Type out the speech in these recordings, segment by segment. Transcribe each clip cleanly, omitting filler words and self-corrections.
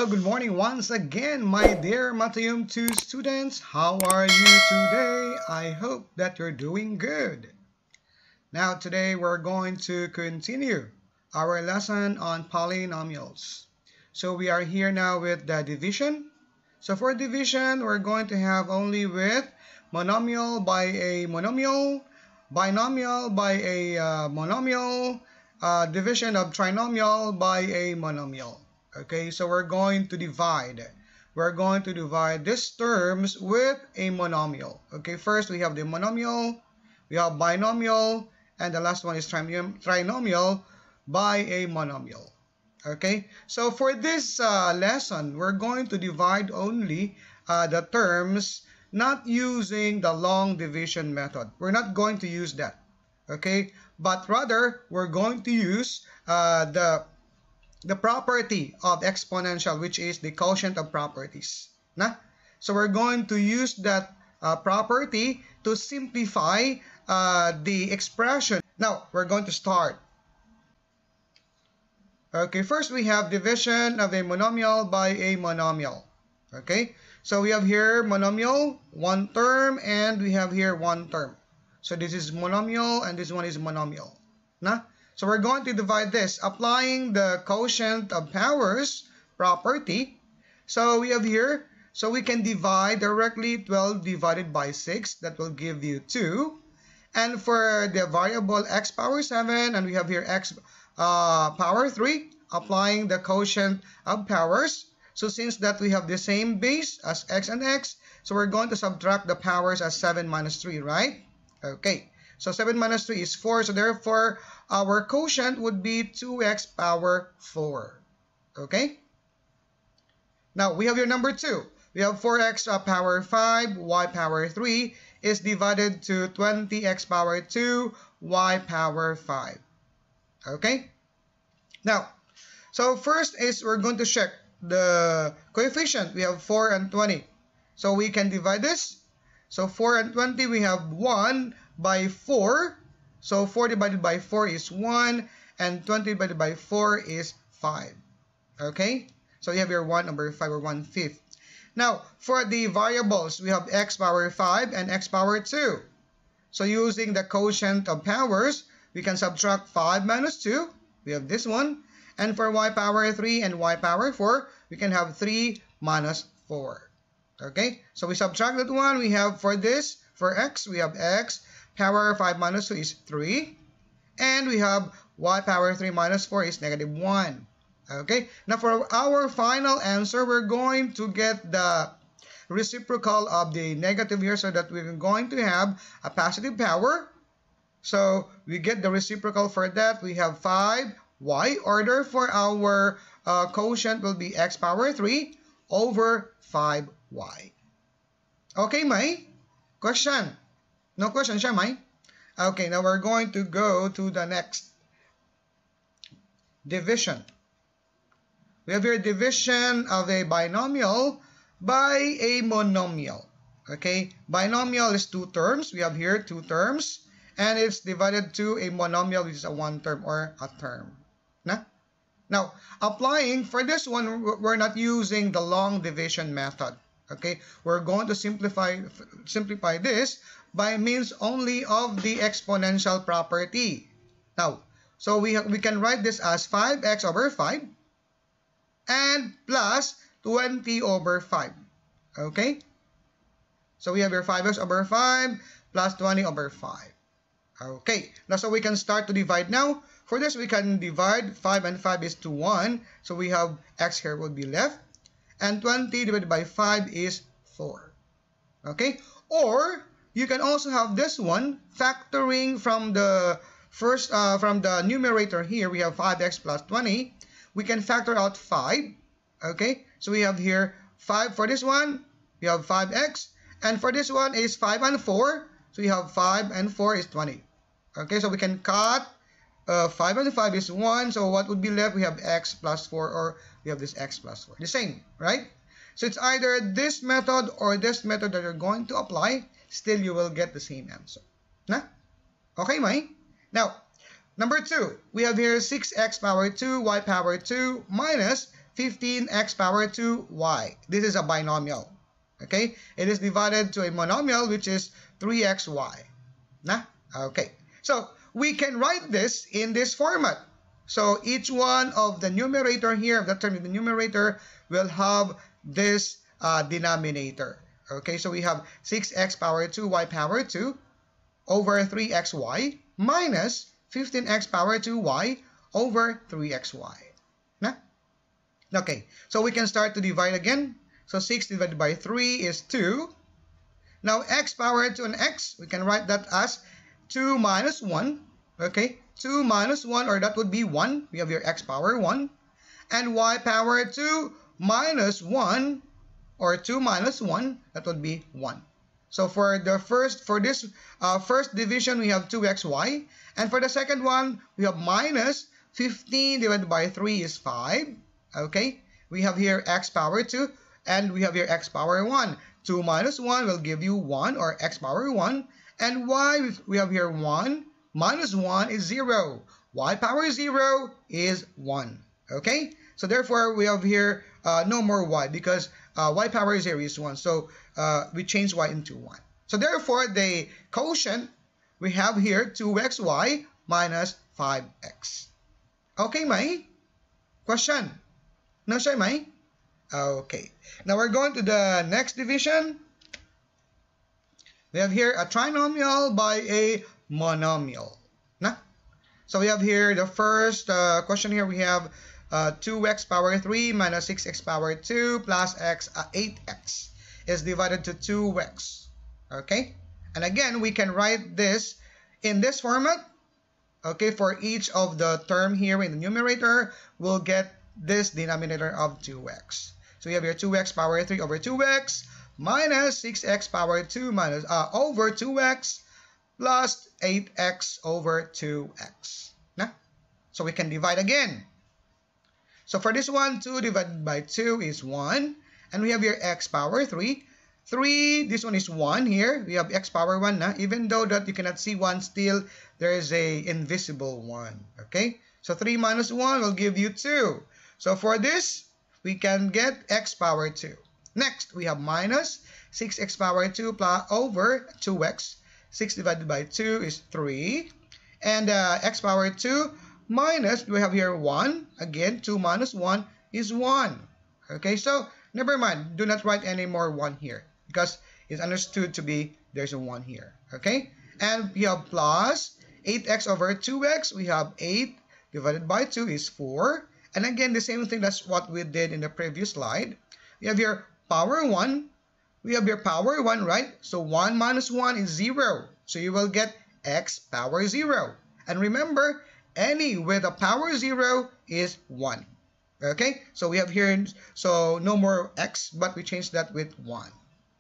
Hello, good morning once again, my dear Matayum 2 students. How are you today? I hope that you're doing good. Now, today we're going to continue our lesson on polynomials. So we are here now with the division. So for division, we're going to have only with monomial by a monomial, binomial by a monomial, division of trinomial by a monomial. Okay, so we're going to divide. We're going to divide these terms with a monomial. Okay, first we have the monomial, we have binomial, and the last one is trinomial by a monomial. Okay, so for this lesson, we're going to divide only the terms not using the long division method. We're not going to use that. Okay, but rather we're going to use the property of exponential, which is the quotient of properties. So we're going to use that property to simplify the expression. Now, we're going to start. Okay, first we have division of a monomial by a monomial. Okay, so we have here monomial, one term, and we have here one term. So this is monomial and this one is monomial. So we're going to divide this applying the quotient of powers property. So we have here, so we can divide directly 12 divided by 6. That will give you 2. And for the variable x power 7, and we have here x power 3, applying the quotient of powers. So since that we have the same base as x and x, so we're going to subtract the powers as 7 minus 3, right? Okay. So 7 minus 3 is 4. So therefore, our quotient would be 2x power 4. Okay? Now, we have your number 2. We have 4x power 5, y power 3 is divided to 20x power 2, y power 5. Okay? Now, so first is we're going to check the coefficient. We have 4 and 20. So we can divide this. So 4 and 20, we have 1 by 4. So 4 divided by 4 is 1, and 20 divided by 4 is 5. Okay? So you have your 1 over 5, or 1/5. Now, for the variables, we have x power 5 and x power 2. So using the quotient of powers, we can subtract 5 minus 2. We have this one. And for y power 3 and y power 4, we can have 3 minus 4. Okay? So we subtract that one. We have for this, for x, we have x power 5 minus 2 is 3. And we have y power 3 minus 4 is negative 1. Okay? Now for our final answer, we're going to get the reciprocal of the negative here, so that we're going to have a positive power. So we get the reciprocal for that. We have 5y, order for our quotient will be x power 3 over 5y. Okay, May? Question? No question siya, May? Okay, now we're going to go to the next division. We have here division of a binomial by a monomial. Okay, binomial is 2 terms. We have here 2 terms, and it's divided to a monomial, which is a 1 term or a term. Now, applying for this one, we're not using the long division method. Okay, we're going to simplify this by means only of the exponential property. Now, so we can write this as 5x over 5 and plus 20 over 5. Okay, so we have your 5x over 5 plus 20 over 5. Okay, now so we can start to divide now. For this, we can divide 5 and 5 is to 1. So we have x here will be left. And 20 divided by 5 is 4. Okay? Or you can also have this one factoring from the first from the numerator here. We have 5x plus 20. We can factor out 5. Okay? So we have here 5 for this one. We have 5x. And for this one is 5 and 4. So we have 5 and 4 is 20. Okay? So we can cut 5 and 5 is 1. So what would be left? We have x plus 4, or we have this x plus 4. The same, right? So it's either this method or this method that you're going to apply. Still, you will get the same answer. Okay, May? Now, number 2. We have here 6x power 2, y power 2 minus 15x power 2y. This is a binomial. Okay? It is divided to a monomial, which is 3xy. Nah? Okay. So, we can write this in this format. So, each one of the numerator here, of the term in the numerator, will have this denominator. Okay? So, we have 6x power 2y power 2 over 3xy minus 15x power 2y over 3xy. Nah? Okay. So, we can start to divide again. So 6 divided by 3 is 2. Now x power 2 and x, we can write that as 2 minus 1. Okay, 2 minus 1, or that would be 1. We have here x power 1. And y power 2 minus 1, or 2 minus 1, that would be 1. So for this first division, we have 2xy. And for the second one, we have minus 15 divided by 3 is 5. Okay, we have here x power 2. And we have here x power 1. 2 minus 1 will give you 1, or x power 1. And y, we have here 1 minus 1 is 0. Y power 0 is 1. Okay? So therefore, we have here no more y, because y power 0 is 1. So we change y into 1. So therefore, the quotient, we have here 2xy minus 5x. Okay, Mai? Question? No, siya, Mai? Okay, now we're going to the next division. We have here a trinomial by a monomial. Nah? So we have here the first question here. We have 2x power 3 minus 6x power 2 plus 8x is divided to 2x. Okay, and again, we can write this in this format. Okay, for each of the term here in the numerator, we'll get this denominator of 2x. So we have here 2x power 3 over 2x minus 6x power 2 minus over 2x plus 8x over 2x. Nah? So we can divide again. So for this one, 2 divided by 2 is 1. And we have here x power 3. 3, this one is 1 here. We have x power 1. Nah? Even though that you cannot see 1, still there is a invisible 1. Okay? So 3 minus 1 will give you 2. So for this, we can get x power 2. Next, we have minus 6x power 2 plus over 2x. 6 divided by 2 is 3. And x power 2 minus, we have here 1. Again, 2 minus 1 is 1. Okay, so never mind. Do not write any more 1 here, because it's understood to be there's a 1 here. Okay, and we have plus 8x over 2x. We have 8 divided by 2 is 4. And again, the same thing, that's what we did in the previous slide. We have here power 1. We have here power 1, right? So 1 minus 1 is 0. So you will get x power 0. And remember, any with a power 0 is 1. Okay? So we have here, so no more x, but we change that with 1.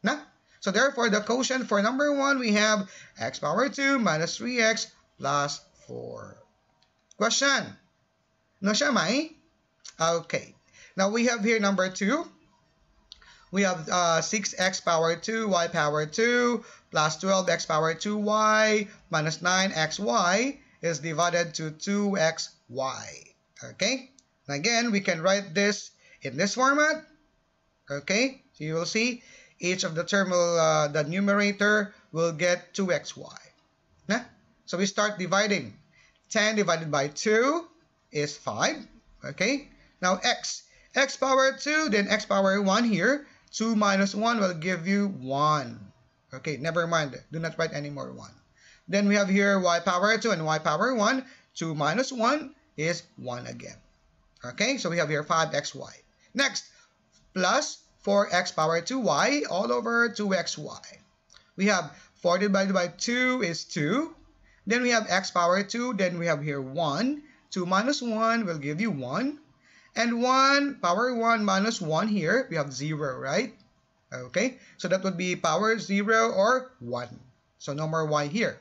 Nah? So therefore, the quotient for number 1, we have x power 2 minus 3x plus 4. Question? No siya, Mai? Okay. Now we have here number 2. We have 6x power 2, y power 2, plus 12x power 2y, minus 9xy is divided to 2xy. Okay? And again, we can write this in this format. Okay? So you will see each of the term will, the numerator will get 2xy. Nah? So we start dividing. 10 divided by 2 is 5. Okay? Now x power 2, then x power 1 here. 2 minus 1 will give you 1. Okay, never mind. Do not write any more 1. Then we have here y power 2 and y power 1. 2 minus 1 is 1 again. Okay, so we have here 5xy. Next, plus 4x power 2y all over 2xy. We have 4 divided by 2 is 2. Then we have x power 2. Then we have here 1. 2 minus 1 will give you 1. And 1 power 1 minus 1 here, we have 0, right? Okay, so that would be power 0 or 1. So no more y here.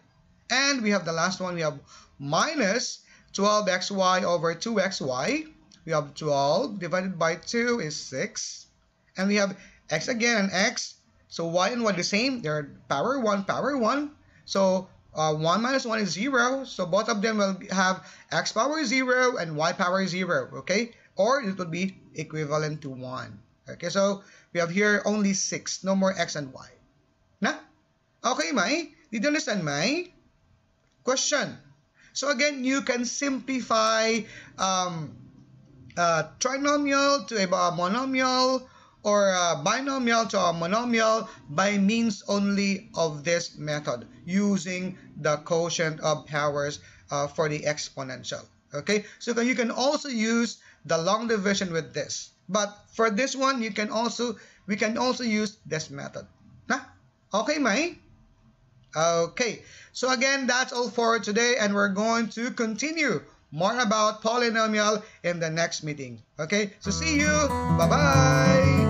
And we have the last one, we have minus 12xy over 2xy. We have 12 divided by 2 is 6. And we have x again and x. So y and y the same. They're power 1, power 1. So 1 minus 1 is 0. So both of them will have x power 0 and y power 0. Okay? or it would be equivalent to 1. Okay, so we have here only 6, no more x and y. Na? Okay, Mai? Did you understand, Mai? Question. So again, you can simplify trinomial to a monomial, or a binomial to a monomial by means only of this method, using the quotient of powers for the exponential. Okay, so you can also use the long division with this, but for this one we can also use this method. Nah? Okay, Mai? Okay, so again, that's all for today, and we're going to continue more about polynomial in the next meeting. Okay, so see you. Bye bye.